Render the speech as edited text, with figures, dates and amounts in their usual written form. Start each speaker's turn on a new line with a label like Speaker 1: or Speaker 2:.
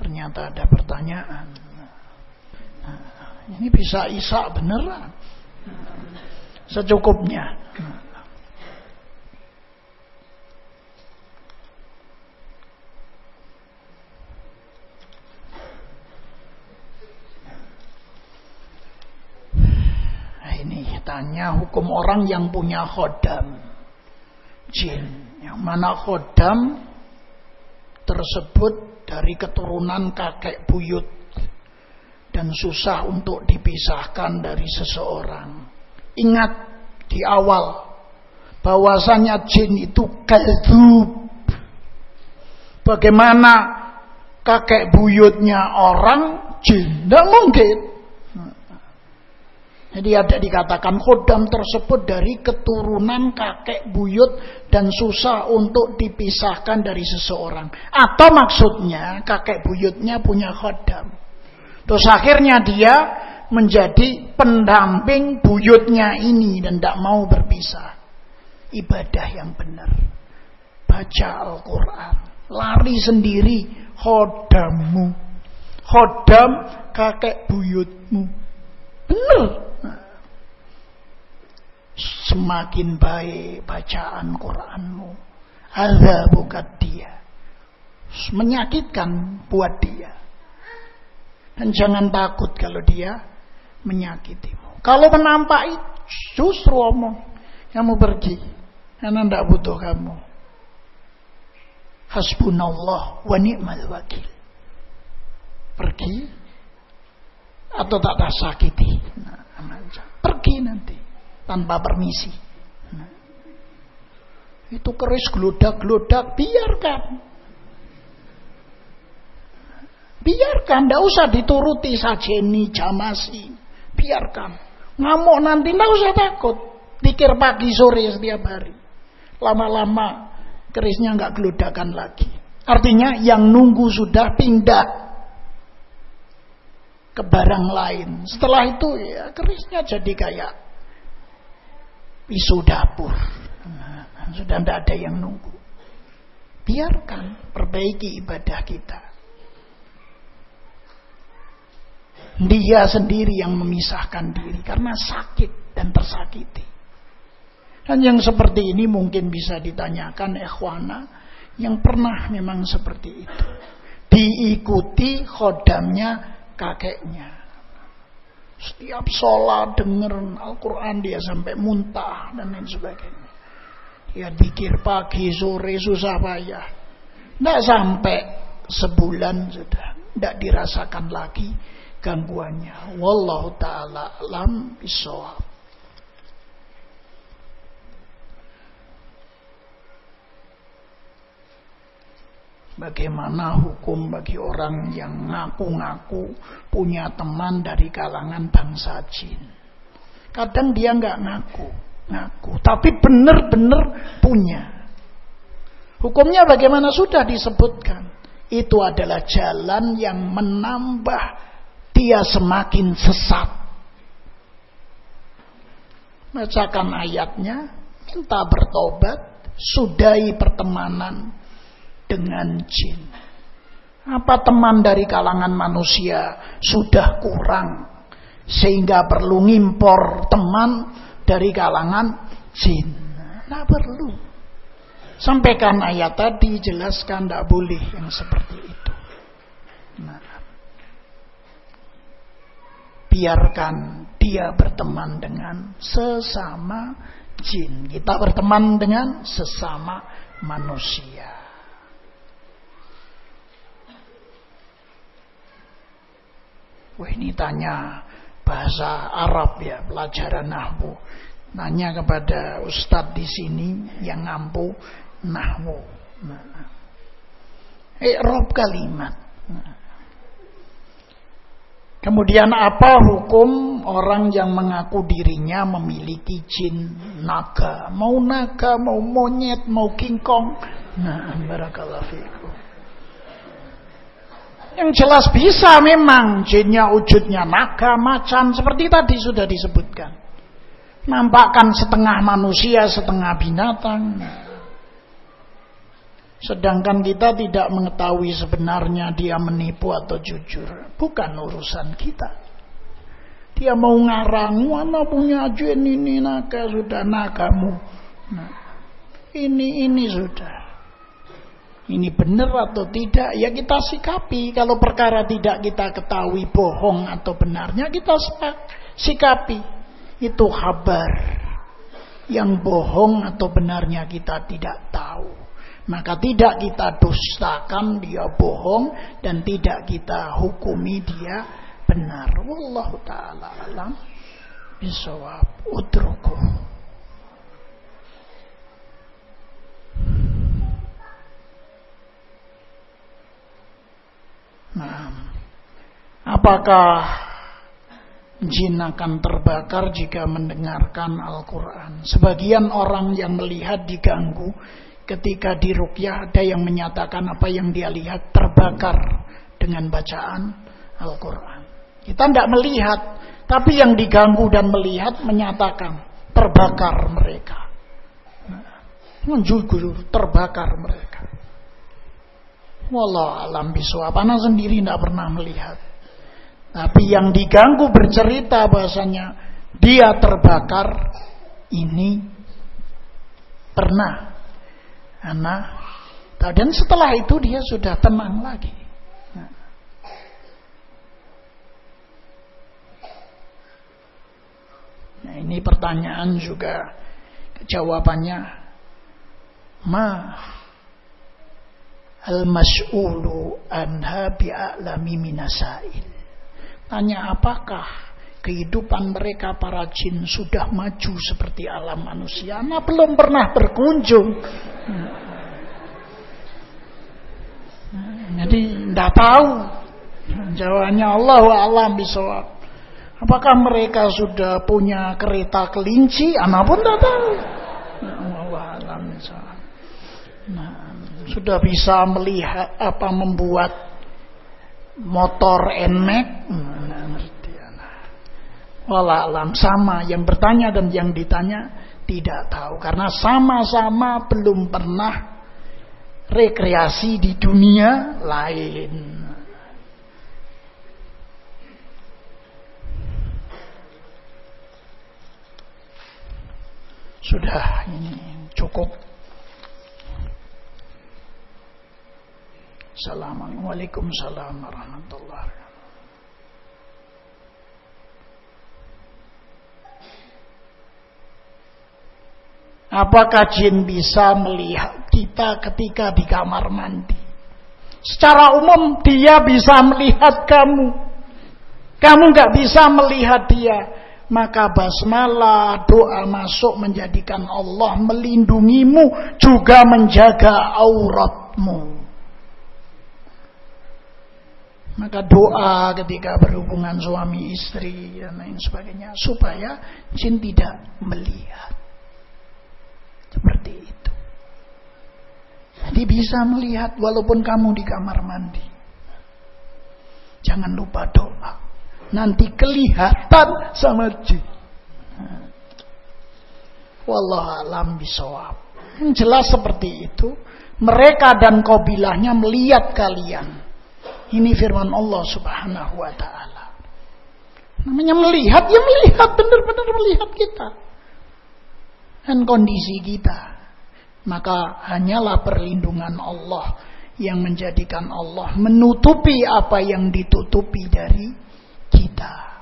Speaker 1: ternyata ada pertanyaan. Ini bisa Isa beneran. Secukupnya. Ini tanya hukum orang yang punya khodam jin, yang mana khodam tersebut dari keturunan kakek buyut dan susah untuk dipisahkan dari seseorang. Ingat di awal bahwasanya jin itu kadzub. Bagaimana kakek buyutnya orang, jin tidak mungkin. Jadi ada dikatakan khodam tersebut dari keturunan kakek buyut dan susah untuk dipisahkan dari seseorang. Atau maksudnya kakek buyutnya punya khodam. Terus akhirnya dia menjadi pendamping buyutnya ini dan tidak mau berpisah. Ibadah yang benar. Baca Al-Quran. Lari sendiri khodammu. Khodam kakek buyutmu. Benar. Semakin baik bacaan Quranmu, azabukat dia, menyakitkan buat dia. Dan jangan takut kalau dia menyakitimu. Kalau menampaki justru omong, kamu pergi karena tidak butuh kamu. Hasbunallah wa ni'mal wakil. Pergi atau tak tersakiti. Pergi nanti tanpa permisi. Itu keris gelodak-gelodak, biarkan. Biarkan, tidak usah dituruti sajeni, jamasi. Biarkan. Ngamuk nanti, tidak usah takut. Pikir pagi sore setiap hari. Lama-lama kerisnya nggak gelodakan lagi. Artinya yang nunggu sudah pindah ke barang lain. Setelah itu ya kerisnya jadi kayak pisau dapur. Sudah tidak ada yang nunggu. Biarkan, perbaiki ibadah kita. Dia sendiri yang memisahkan diri karena sakit dan tersakiti. Dan yang seperti ini mungkin bisa ditanyakan ikhwana yang pernah memang seperti itu. Diikuti khodamnya kakeknya. Setiap sholat dengar Al-Quran dia sampai muntah dan lain sebagainya. Ya dikir pagi sore susah payah. Tidak sampai sebulan sudah tidak dirasakan lagi gangguannya. Wallahu ta'ala alam bisawab. Bagaimana hukum bagi orang yang ngaku-ngaku punya teman dari kalangan bangsa jin? Kadang dia nggak ngaku, tapi benar-benar punya. Hukumnya bagaimana sudah disebutkan. Itu adalah jalan yang menambah dia semakin sesat. Bacakan ayatnya, minta bertobat, sudahi pertemanan dengan jin. Apa teman dari kalangan manusia sudah kurang sehingga perlu ngimpor teman dari kalangan jin? Tidak perlu. Sampaikan ayat tadi, jelaskan tidak boleh yang seperti itu. Biarkan dia berteman dengan sesama jin. Kita berteman dengan sesama manusia. Wah, ini tanya bahasa Arab ya, pelajaran nahwu. Nanya kepada ustadz di sini yang ngampu nahwu. I'rab kalimat. Kemudian apa hukum orang yang mengaku dirinya memiliki jin naga? Mau naga, mau monyet, mau kingkong. Nah, barakallahu fiikum. Yang jelas bisa memang jinnya wujudnya naga, macan, seperti tadi sudah disebutkan. Nampakkan setengah manusia, setengah binatang. Sedangkan kita tidak mengetahui sebenarnya dia menipu atau jujur. Bukan urusan kita. Dia mau ngarang, mana punya jin ini naga, sudah nagamu. Nah, ini sudah. Ini benar atau tidak, ya kita sikapi. Kalau perkara tidak kita ketahui bohong atau benarnya, kita sikapi. Itu kabar. Yang bohong atau benarnya kita tidak tahu. Maka tidak kita dustakan dia bohong dan tidak kita hukumi dia benar. Wallahu ta'ala alam bisawab. Udruku. Nah, apakah jin akan terbakar jika mendengarkan Al-Quran? Sebagian orang yang melihat diganggu ketika diruqyah, ada yang menyatakan apa yang dia lihat terbakar dengan bacaan Al-Quran. Kita tidak melihat, tapi yang diganggu dan melihat menyatakan terbakar mereka. Menjujur terbakar mereka. Wallahu a'lam bishawab. Ana sendiri tidak pernah melihat. Tapi yang diganggu bercerita bahasanya dia terbakar, ini pernah. Dan setelah itu dia sudah tenang lagi. Nah, ini pertanyaan juga jawabannya al-mas'ulu anha bi'a'lami minasail. Tanya, apakah kehidupan mereka para jin sudah maju seperti alam manusia? Nah, belum pernah berkunjung. Jadi tidak tahu. Jawabannya Allahu a'lam bishawab. Apakah mereka sudah punya kereta kelinci? Ana pun tidak tahu. Allahu a'lam bishawab. Nah, sudah bisa melihat membuat motor NMAX. Wallahu a'lam. Sama yang bertanya dan yang ditanya tidak tahu, karena sama-sama belum pernah rekreasi di dunia lain. Sudah, ini cukup. Assalamualaikum warahmatullahi wabarakatuh. Apakah jin bisa melihat kita ketika di kamar mandi? Secara umum dia bisa melihat kamu. Kamu gak bisa melihat dia. Maka basmalah, doa masuk menjadikan Allah melindungimu, juga menjaga auratmu. Maka doa ketika berhubungan suami istri dan lain sebagainya, supaya jin tidak melihat. Seperti itu. Jadi bisa melihat walaupun kamu di kamar mandi. Jangan lupa doa. Nanti kelihatan sama jin. Wallahu a'lam bishawab. Jelas seperti itu. Mereka dan kabilahnya melihat kalian. Ini firman Allah Subhanahu wa ta'ala. Namanya melihat, ya melihat, benar-benar melihat kita dan kondisi kita. Maka hanyalah perlindungan Allah yang menjadikan Allah menutupi apa yang ditutupi dari kita.